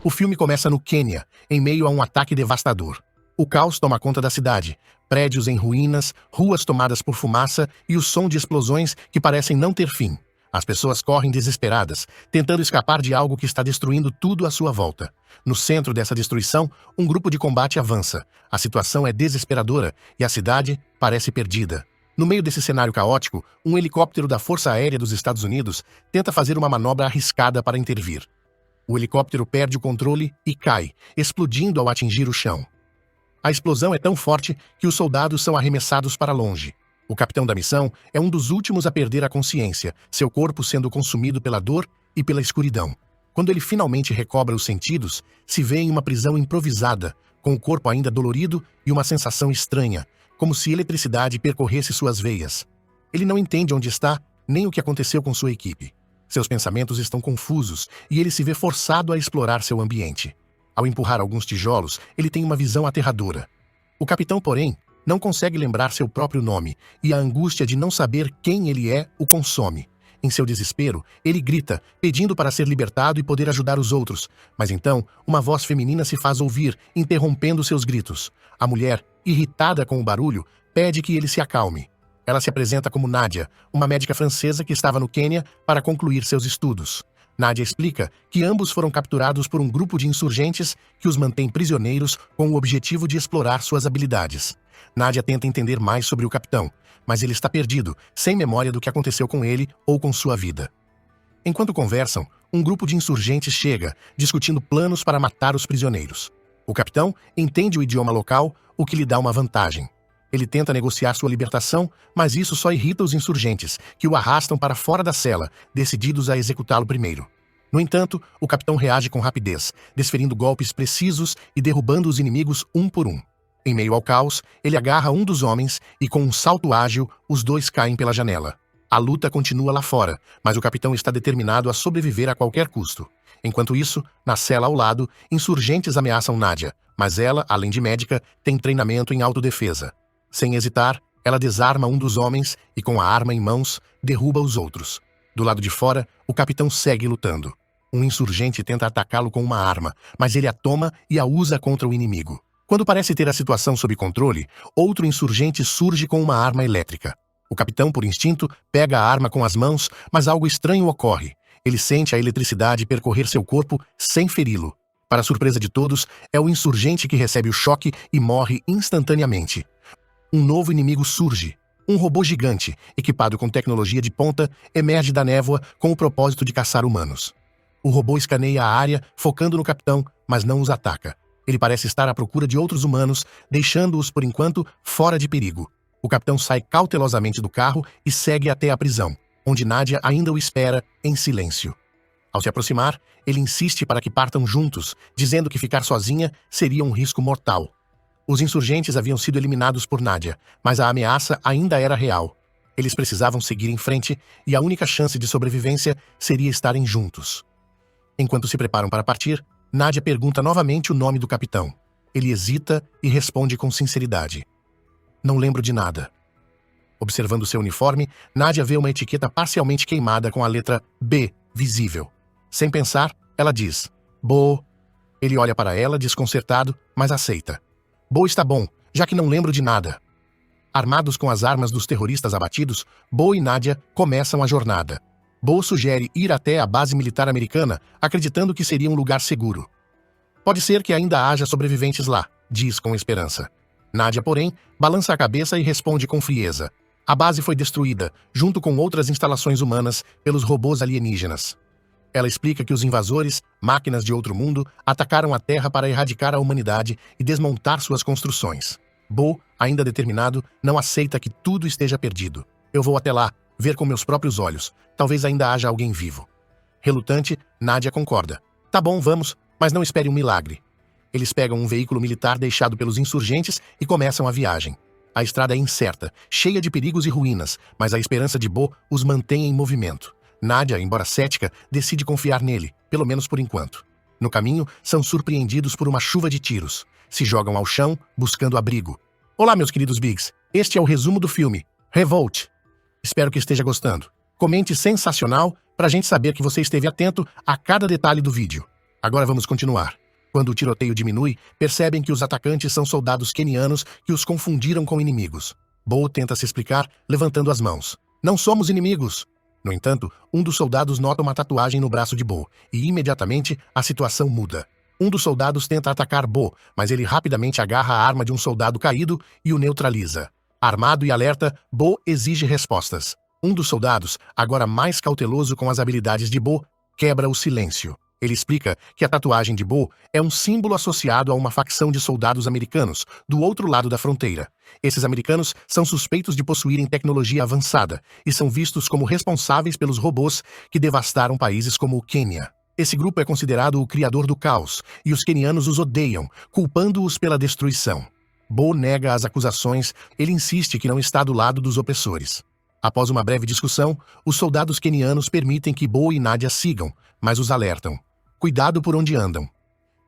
O filme começa no Quênia, em meio a um ataque devastador. O caos toma conta da cidade, prédios em ruínas, ruas tomadas por fumaça e o som de explosões que parecem não ter fim. As pessoas correm desesperadas, tentando escapar de algo que está destruindo tudo à sua volta. No centro dessa destruição, um grupo de combate avança. A situação é desesperadora e a cidade parece perdida. No meio desse cenário caótico, um helicóptero da Força Aérea dos Estados Unidos tenta fazer uma manobra arriscada para intervir. O helicóptero perde o controle e cai, explodindo ao atingir o chão. A explosão é tão forte que os soldados são arremessados para longe. O capitão da missão é um dos últimos a perder a consciência, seu corpo sendo consumido pela dor e pela escuridão. Quando ele finalmente recobra os sentidos, se vê em uma prisão improvisada, com o corpo ainda dolorido e uma sensação estranha, como se eletricidade percorresse suas veias. Ele não entende onde está, nem o que aconteceu com sua equipe. Seus pensamentos estão confusos e ele se vê forçado a explorar seu ambiente. Ao empurrar alguns tijolos, ele tem uma visão aterradora. O capitão, porém, não consegue lembrar seu próprio nome, e a angústia de não saber quem ele é o consome. Em seu desespero, ele grita, pedindo para ser libertado e poder ajudar os outros. Mas então, uma voz feminina se faz ouvir, interrompendo seus gritos. A mulher, irritada com o barulho, pede que ele se acalme. Ela se apresenta como Nádia, uma médica francesa que estava no Quênia para concluir seus estudos. Nádia explica que ambos foram capturados por um grupo de insurgentes que os mantém prisioneiros com o objetivo de explorar suas habilidades. Nádia tenta entender mais sobre o capitão, mas ele está perdido, sem memória do que aconteceu com ele ou com sua vida. Enquanto conversam, um grupo de insurgentes chega, discutindo planos para matar os prisioneiros. O capitão entende o idioma local, o que lhe dá uma vantagem. Ele tenta negociar sua libertação, mas isso só irrita os insurgentes, que o arrastam para fora da cela, decididos a executá-lo primeiro. No entanto, o capitão reage com rapidez, desferindo golpes precisos e derrubando os inimigos um por um. Em meio ao caos, ele agarra um dos homens e, com um salto ágil, os dois caem pela janela. A luta continua lá fora, mas o capitão está determinado a sobreviver a qualquer custo. Enquanto isso, na cela ao lado, insurgentes ameaçam Nádia, mas ela, além de médica, tem treinamento em autodefesa. Sem hesitar, ela desarma um dos homens e, com a arma em mãos, derruba os outros. Do lado de fora, o capitão segue lutando. Um insurgente tenta atacá-lo com uma arma, mas ele a toma e a usa contra o inimigo. Quando parece ter a situação sob controle, outro insurgente surge com uma arma elétrica. O capitão, por instinto, pega a arma com as mãos, mas algo estranho ocorre. Ele sente a eletricidade percorrer seu corpo sem feri-lo. Para a surpresa de todos, é o insurgente que recebe o choque e morre instantaneamente. Um novo inimigo surge. Um robô gigante, equipado com tecnologia de ponta, emerge da névoa com o propósito de caçar humanos. O robô escaneia a área, focando no capitão, mas não os ataca. Ele parece estar à procura de outros humanos, deixando-os, por enquanto, fora de perigo. O capitão sai cautelosamente do carro e segue até a prisão, onde Nádia ainda o espera, em silêncio. Ao se aproximar, ele insiste para que partam juntos, dizendo que ficar sozinha seria um risco mortal. Os insurgentes haviam sido eliminados por Nádia, mas a ameaça ainda era real. Eles precisavam seguir em frente e a única chance de sobrevivência seria estarem juntos. Enquanto se preparam para partir, Nádia pergunta novamente o nome do capitão. Ele hesita e responde com sinceridade. Não lembro de nada. Observando seu uniforme, Nádia vê uma etiqueta parcialmente queimada com a letra B visível. Sem pensar, ela diz, Bo. Ele olha para ela, desconcertado, mas aceita. Bo está bom, já que não lembro de nada. Armados com as armas dos terroristas abatidos, Bo e Nádia começam a jornada. Bo sugere ir até a base militar americana, acreditando que seria um lugar seguro. Pode ser que ainda haja sobreviventes lá, diz com esperança. Nádia, porém, balança a cabeça e responde com frieza. A base foi destruída, junto com outras instalações humanas, pelos robôs alienígenas. Ela explica que os invasores, máquinas de outro mundo, atacaram a Terra para erradicar a humanidade e desmontar suas construções. Bo, ainda determinado, não aceita que tudo esteja perdido. Eu vou até lá, ver com meus próprios olhos. Talvez ainda haja alguém vivo. Relutante, Nádia concorda. Tá bom, vamos, mas não espere um milagre. Eles pegam um veículo militar deixado pelos insurgentes e começam a viagem. A estrada é incerta, cheia de perigos e ruínas, mas a esperança de Bo os mantém em movimento. Nádia, embora cética, decide confiar nele, pelo menos por enquanto. No caminho, são surpreendidos por uma chuva de tiros. Se jogam ao chão, buscando abrigo. Olá, meus queridos Bigs. Este é o resumo do filme Revolt. Espero que esteja gostando. Comente sensacional pra gente saber que você esteve atento a cada detalhe do vídeo. Agora vamos continuar. Quando o tiroteio diminui, percebem que os atacantes são soldados quenianos que os confundiram com inimigos. Bo tenta se explicar, levantando as mãos. Não somos inimigos! No entanto, um dos soldados nota uma tatuagem no braço de Bo, e imediatamente a situação muda. Um dos soldados tenta atacar Bo, mas ele rapidamente agarra a arma de um soldado caído e o neutraliza. Armado e alerta, Bo exige respostas. Um dos soldados, agora mais cauteloso com as habilidades de Bo, quebra o silêncio. Ele explica que a tatuagem de Bo é um símbolo associado a uma facção de soldados americanos do outro lado da fronteira. Esses americanos são suspeitos de possuírem tecnologia avançada e são vistos como responsáveis pelos robôs que devastaram países como o Quênia. Esse grupo é considerado o criador do caos e os quenianos os odeiam, culpando-os pela destruição. Bo nega as acusações, ele insiste que não está do lado dos opressores. Após uma breve discussão, os soldados quenianos permitem que Bo e Nadia sigam, mas os alertam. Cuidado por onde andam.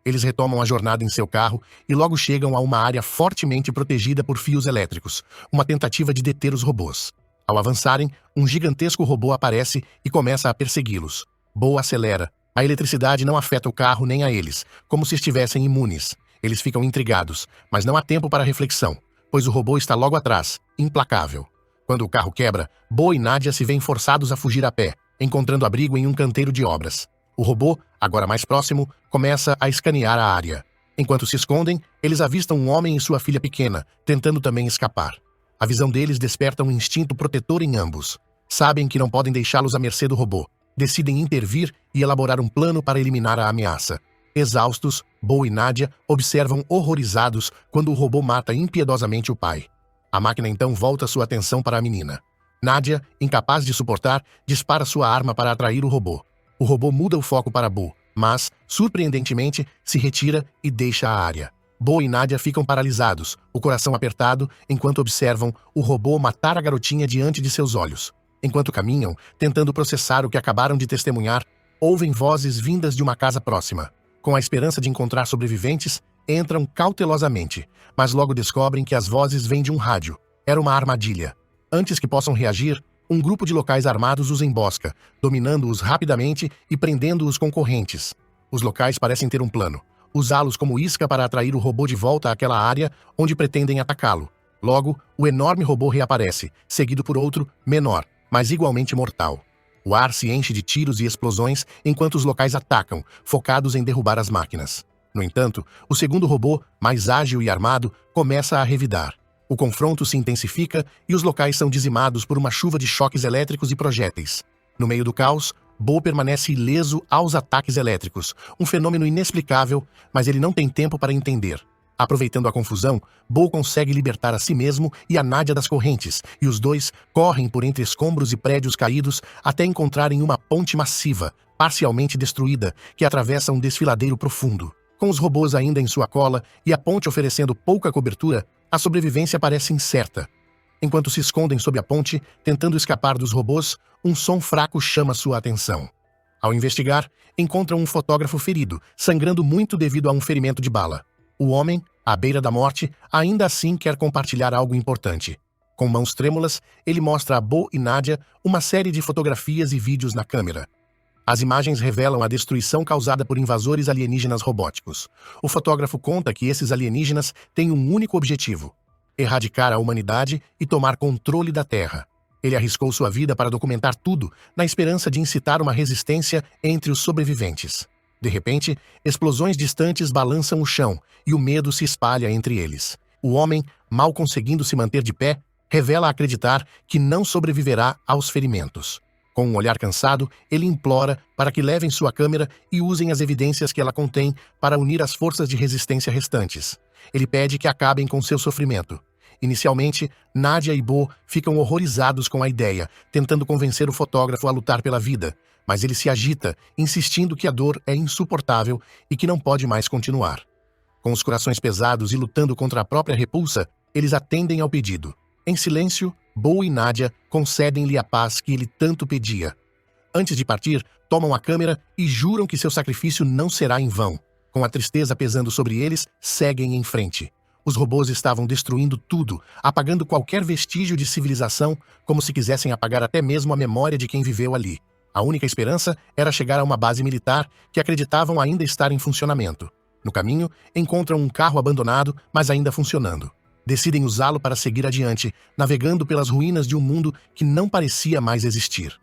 Eles retomam a jornada em seu carro e logo chegam a uma área fortemente protegida por fios elétricos, uma tentativa de deter os robôs. Ao avançarem, um gigantesco robô aparece e começa a persegui-los. Bo acelera. A eletricidade não afeta o carro nem a eles, como se estivessem imunes. Eles ficam intrigados, mas não há tempo para reflexão, pois o robô está logo atrás, implacável. Quando o carro quebra, Bo e Nadia se veem forçados a fugir a pé, encontrando abrigo em um canteiro de obras. O robô, agora mais próximo, começa a escanear a área. Enquanto se escondem, eles avistam um homem e sua filha pequena, tentando também escapar. A visão deles desperta um instinto protetor em ambos. Sabem que não podem deixá-los à mercê do robô. Decidem intervir e elaborar um plano para eliminar a ameaça. Exaustos, Bo e Nadia observam horrorizados quando o robô mata impiedosamente o pai. A máquina então volta sua atenção para a menina. Nadia, incapaz de suportar, dispara sua arma para atrair o robô. O robô muda o foco para Bo, mas, surpreendentemente, se retira e deixa a área. Bo e Nadia ficam paralisados, o coração apertado, enquanto observam o robô matar a garotinha diante de seus olhos. Enquanto caminham, tentando processar o que acabaram de testemunhar, ouvem vozes vindas de uma casa próxima. Com a esperança de encontrar sobreviventes, entram cautelosamente, mas logo descobrem que as vozes vêm de um rádio. Era uma armadilha. Antes que possam reagir, um grupo de locais armados os embosca, dominando-os rapidamente e prendendo-os com correntes. Os locais parecem ter um plano: usá-los como isca para atrair o robô de volta àquela área onde pretendem atacá-lo. Logo, o enorme robô reaparece, seguido por outro, menor, mas igualmente mortal. O ar se enche de tiros e explosões enquanto os locais atacam, focados em derrubar as máquinas. No entanto, o segundo robô, mais ágil e armado, começa a revidar. O confronto se intensifica e os locais são dizimados por uma chuva de choques elétricos e projéteis. No meio do caos, Bo permanece ileso aos ataques elétricos, um fenômeno inexplicável, mas ele não tem tempo para entender. Aproveitando a confusão, Bo consegue libertar a si mesmo e a Nadia das correntes, e os dois correm por entre escombros e prédios caídos até encontrarem uma ponte massiva, parcialmente destruída, que atravessa um desfiladeiro profundo. Com os robôs ainda em sua cola e a ponte oferecendo pouca cobertura, a sobrevivência parece incerta. Enquanto se escondem sob a ponte, tentando escapar dos robôs, um som fraco chama sua atenção. Ao investigar, encontram um fotógrafo ferido, sangrando muito devido a um ferimento de bala. O homem, à beira da morte, ainda assim quer compartilhar algo importante. Com mãos trêmulas, ele mostra a Bo e Nadia uma série de fotografias e vídeos na câmera. As imagens revelam a destruição causada por invasores alienígenas robóticos. O fotógrafo conta que esses alienígenas têm um único objetivo: erradicar a humanidade e tomar controle da Terra. Ele arriscou sua vida para documentar tudo, na esperança de incitar uma resistência entre os sobreviventes. De repente, explosões distantes balançam o chão e o medo se espalha entre eles. O homem, mal conseguindo se manter de pé, revela acreditar que não sobreviverá aos ferimentos. Com um olhar cansado, ele implora para que levem sua câmera e usem as evidências que ela contém para unir as forças de resistência restantes. Ele pede que acabem com seu sofrimento. Inicialmente, Nadia e Bo ficam horrorizados com a ideia, tentando convencer o fotógrafo a lutar pela vida, mas ele se agita, insistindo que a dor é insuportável e que não pode mais continuar. Com os corações pesados e lutando contra a própria repulsa, eles atendem ao pedido. Em silêncio, Bo e Nadia concedem-lhe a paz que ele tanto pedia. Antes de partir, tomam a câmera e juram que seu sacrifício não será em vão. Com a tristeza pesando sobre eles, seguem em frente. Os robôs estavam destruindo tudo, apagando qualquer vestígio de civilização, como se quisessem apagar até mesmo a memória de quem viveu ali. A única esperança era chegar a uma base militar que acreditavam ainda estar em funcionamento. No caminho, encontram um carro abandonado, mas ainda funcionando. Decidem usá-lo para seguir adiante, navegando pelas ruínas de um mundo que não parecia mais existir.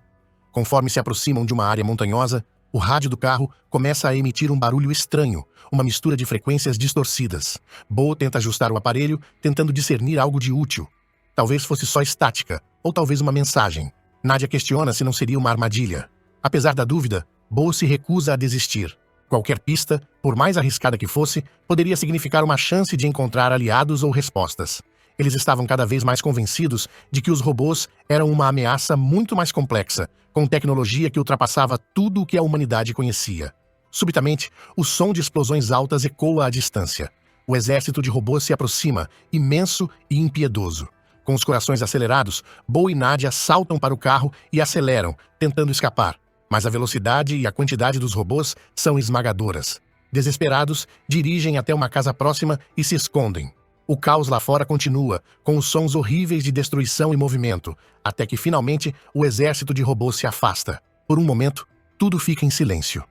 Conforme se aproximam de uma área montanhosa, o rádio do carro começa a emitir um barulho estranho, uma mistura de frequências distorcidas. Bo tenta ajustar o aparelho, tentando discernir algo de útil. Talvez fosse só estática, ou talvez uma mensagem. Nadia questiona se não seria uma armadilha. Apesar da dúvida, Bo se recusa a desistir. Qualquer pista, por mais arriscada que fosse, poderia significar uma chance de encontrar aliados ou respostas. Eles estavam cada vez mais convencidos de que os robôs eram uma ameaça muito mais complexa, com tecnologia que ultrapassava tudo o que a humanidade conhecia. Subitamente, o som de explosões altas ecoa à distância. O exército de robôs se aproxima, imenso e impiedoso. Com os corações acelerados, Bo e Nadia saltam para o carro e aceleram, tentando escapar. Mas a velocidade e a quantidade dos robôs são esmagadoras. Desesperados, dirigem até uma casa próxima e se escondem. O caos lá fora continua, com os sons horríveis de destruição e movimento, até que finalmente o exército de robôs se afasta. Por um momento, tudo fica em silêncio.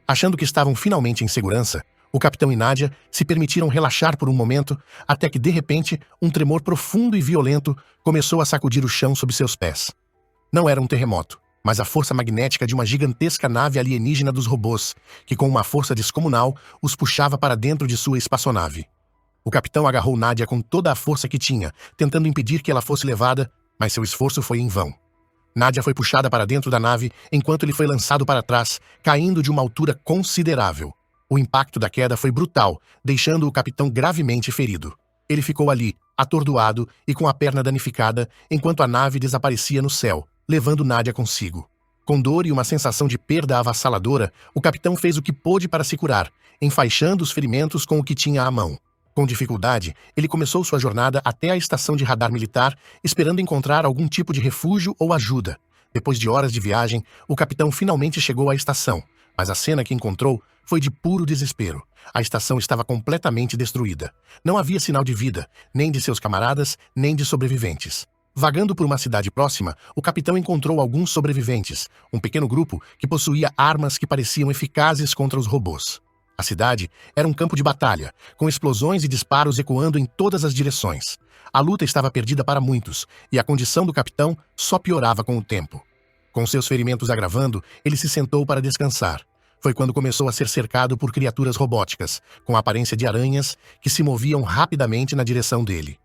Achando que estavam finalmente em segurança, o capitão e Nadia se permitiram relaxar por um momento, até que de repente um tremor profundo e violento começou a sacudir o chão sob seus pés. Não era um terremoto, mas a força magnética de uma gigantesca nave alienígena dos robôs, que com uma força descomunal os puxava para dentro de sua espaçonave. O capitão agarrou Nadia com toda a força que tinha, tentando impedir que ela fosse levada, mas seu esforço foi em vão. Nadia foi puxada para dentro da nave enquanto ele foi lançado para trás, caindo de uma altura considerável. O impacto da queda foi brutal, deixando o capitão gravemente ferido. Ele ficou ali, atordoado e com a perna danificada, enquanto a nave desaparecia no céu, levando Nadia consigo. Com dor e uma sensação de perda avassaladora, o capitão fez o que pôde para se curar, enfaixando os ferimentos com o que tinha à mão. Com dificuldade, ele começou sua jornada até a estação de radar militar, esperando encontrar algum tipo de refúgio ou ajuda. Depois de horas de viagem, o capitão finalmente chegou à estação, mas a cena que encontrou foi de puro desespero. A estação estava completamente destruída. Não havia sinal de vida, nem de seus camaradas, nem de sobreviventes. Vagando por uma cidade próxima, o capitão encontrou alguns sobreviventes, um pequeno grupo que possuía armas que pareciam eficazes contra os robôs. A cidade era um campo de batalha, com explosões e disparos ecoando em todas as direções. A luta estava perdida para muitos, e a condição do capitão só piorava com o tempo. Com seus ferimentos agravando, ele se sentou para descansar. Foi quando começou a ser cercado por criaturas robóticas, com a aparência de aranhas, que se moviam rapidamente na direção dele.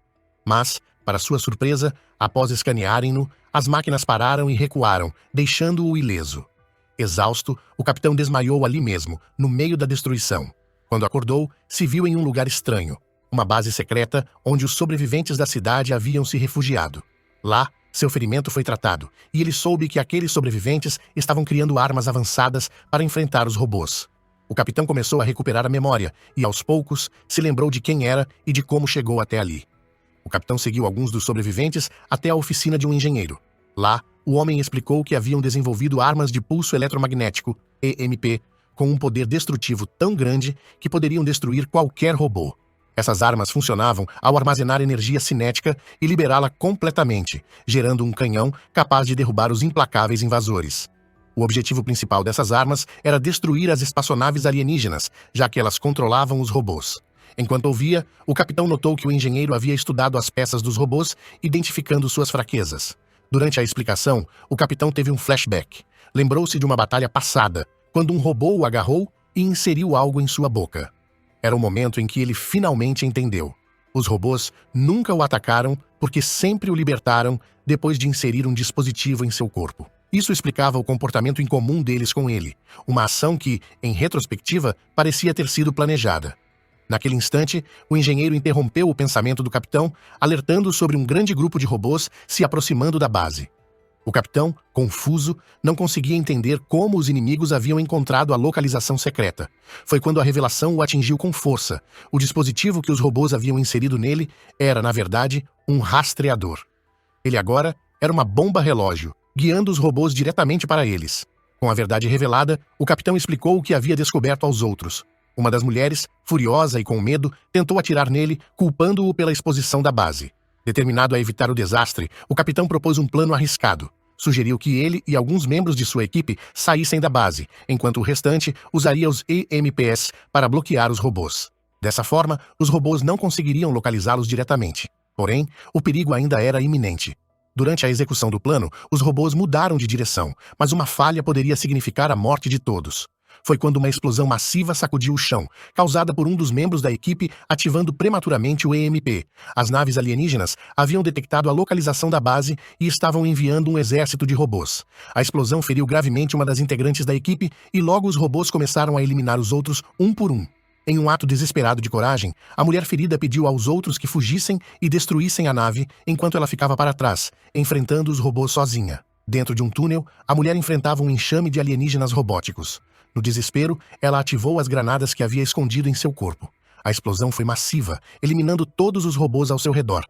Mas, para sua surpresa, após escanearem-no, as máquinas pararam e recuaram, deixando-o ileso. Exausto, o capitão desmaiou ali mesmo, no meio da destruição. Quando acordou, se viu em um lugar estranho, uma base secreta onde os sobreviventes da cidade haviam se refugiado. Lá, seu ferimento foi tratado, e ele soube que aqueles sobreviventes estavam criando armas avançadas para enfrentar os robôs. O capitão começou a recuperar a memória e, aos poucos, se lembrou de quem era e de como chegou até ali. O capitão seguiu alguns dos sobreviventes até a oficina de um engenheiro. Lá, o homem explicou que haviam desenvolvido armas de pulso eletromagnético, EMP, com um poder destrutivo tão grande que poderiam destruir qualquer robô. Essas armas funcionavam ao armazenar energia cinética e liberá-la completamente, gerando um canhão capaz de derrubar os implacáveis invasores. O objetivo principal dessas armas era destruir as espaçonaves alienígenas, já que elas controlavam os robôs. Enquanto ouvia, o capitão notou que o engenheiro havia estudado as peças dos robôs, identificando suas fraquezas. Durante a explicação, o capitão teve um flashback. Lembrou-se de uma batalha passada, quando um robô o agarrou e inseriu algo em sua boca. Era o momento em que ele finalmente entendeu. Os robôs nunca o atacaram porque sempre o libertaram depois de inserir um dispositivo em seu corpo. Isso explicava o comportamento incomum deles com ele, uma ação que, em retrospectiva, parecia ter sido planejada. Naquele instante, o engenheiro interrompeu o pensamento do capitão, alertando sobre um grande grupo de robôs se aproximando da base. O capitão, confuso, não conseguia entender como os inimigos haviam encontrado a localização secreta. Foi quando a revelação o atingiu com força. O dispositivo que os robôs haviam inserido nele era, na verdade, um rastreador. Ele agora era uma bomba-relógio, guiando os robôs diretamente para eles. Com a verdade revelada, o capitão explicou o que havia descoberto aos outros. Uma das mulheres, furiosa e com medo, tentou atirar nele, culpando-o pela exposição da base. Determinado a evitar o desastre, o capitão propôs um plano arriscado. Sugeriu que ele e alguns membros de sua equipe saíssem da base, enquanto o restante usaria os EMPs para bloquear os robôs. Dessa forma, os robôs não conseguiriam localizá-los diretamente. Porém, o perigo ainda era iminente. Durante a execução do plano, os robôs mudaram de direção, mas uma falha poderia significar a morte de todos. Foi quando uma explosão massiva sacudiu o chão, causada por um dos membros da equipe ativando prematuramente o EMP. As naves alienígenas haviam detectado a localização da base e estavam enviando um exército de robôs. A explosão feriu gravemente uma das integrantes da equipe e logo os robôs começaram a eliminar os outros um por um. Em um ato desesperado de coragem, a mulher ferida pediu aos outros que fugissem e destruíssem a nave enquanto ela ficava para trás, enfrentando os robôs sozinha. Dentro de um túnel, a mulher enfrentava um enxame de alienígenas robóticos. No desespero, ela ativou as granadas que havia escondido em seu corpo. A explosão foi massiva, eliminando todos os robôs ao seu redor.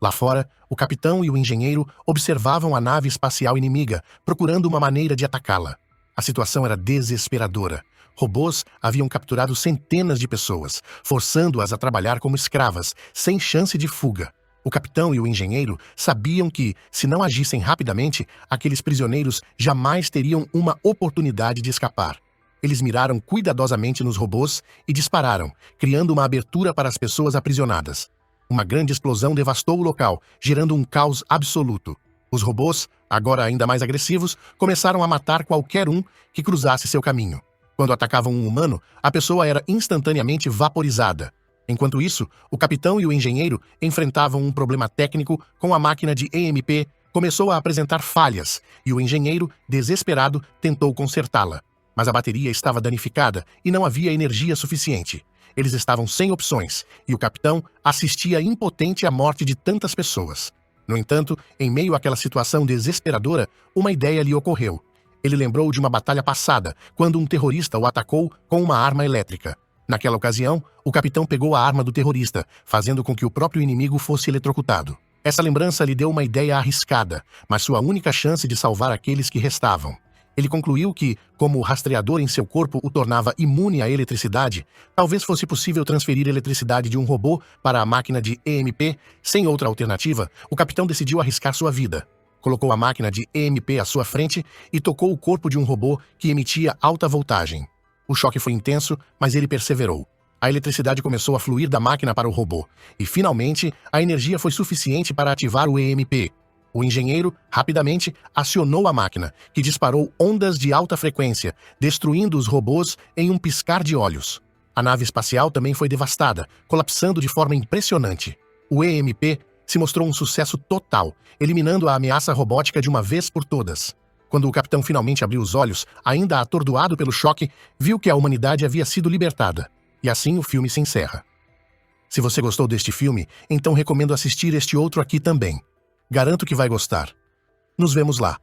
Lá fora, o capitão e o engenheiro observavam a nave espacial inimiga, procurando uma maneira de atacá-la. A situação era desesperadora. Robôs haviam capturado centenas de pessoas, forçando-as a trabalhar como escravas, sem chance de fuga. O capitão e o engenheiro sabiam que, se não agissem rapidamente, aqueles prisioneiros jamais teriam uma oportunidade de escapar. Eles miraram cuidadosamente nos robôs e dispararam, criando uma abertura para as pessoas aprisionadas. Uma grande explosão devastou o local, gerando um caos absoluto. Os robôs, agora ainda mais agressivos, começaram a matar qualquer um que cruzasse seu caminho. Quando atacavam um humano, a pessoa era instantaneamente vaporizada. Enquanto isso, o capitão e o engenheiro enfrentavam um problema técnico com a máquina de EMP, começou a apresentar falhas, e o engenheiro, desesperado, tentou consertá-la. Mas a bateria estava danificada e não havia energia suficiente. Eles estavam sem opções, e o capitão assistia impotente à morte de tantas pessoas. No entanto, em meio àquela situação desesperadora, uma ideia lhe ocorreu. Ele lembrou de uma batalha passada, quando um terrorista o atacou com uma arma elétrica. Naquela ocasião, o capitão pegou a arma do terrorista, fazendo com que o próprio inimigo fosse eletrocutado. Essa lembrança lhe deu uma ideia arriscada, mas sua única chance de salvar aqueles que restavam. Ele concluiu que, como o rastreador em seu corpo o tornava imune à eletricidade, talvez fosse possível transferir eletricidade de um robô para a máquina de EMP. Sem outra alternativa, o capitão decidiu arriscar sua vida. Colocou a máquina de EMP à sua frente e tocou o corpo de um robô que emitia alta voltagem. O choque foi intenso, mas ele perseverou. A eletricidade começou a fluir da máquina para o robô, e finalmente a energia foi suficiente para ativar o EMP. O engenheiro, rapidamente, acionou a máquina, que disparou ondas de alta frequência, destruindo os robôs em um piscar de olhos. A nave espacial também foi devastada, colapsando de forma impressionante. O EMP se mostrou um sucesso total, eliminando a ameaça robótica de uma vez por todas. Quando o capitão finalmente abriu os olhos, ainda atordoado pelo choque, viu que a humanidade havia sido libertada. E assim o filme se encerra. Se você gostou deste filme, então recomendo assistir este outro aqui também. Garanto que vai gostar. Nos vemos lá.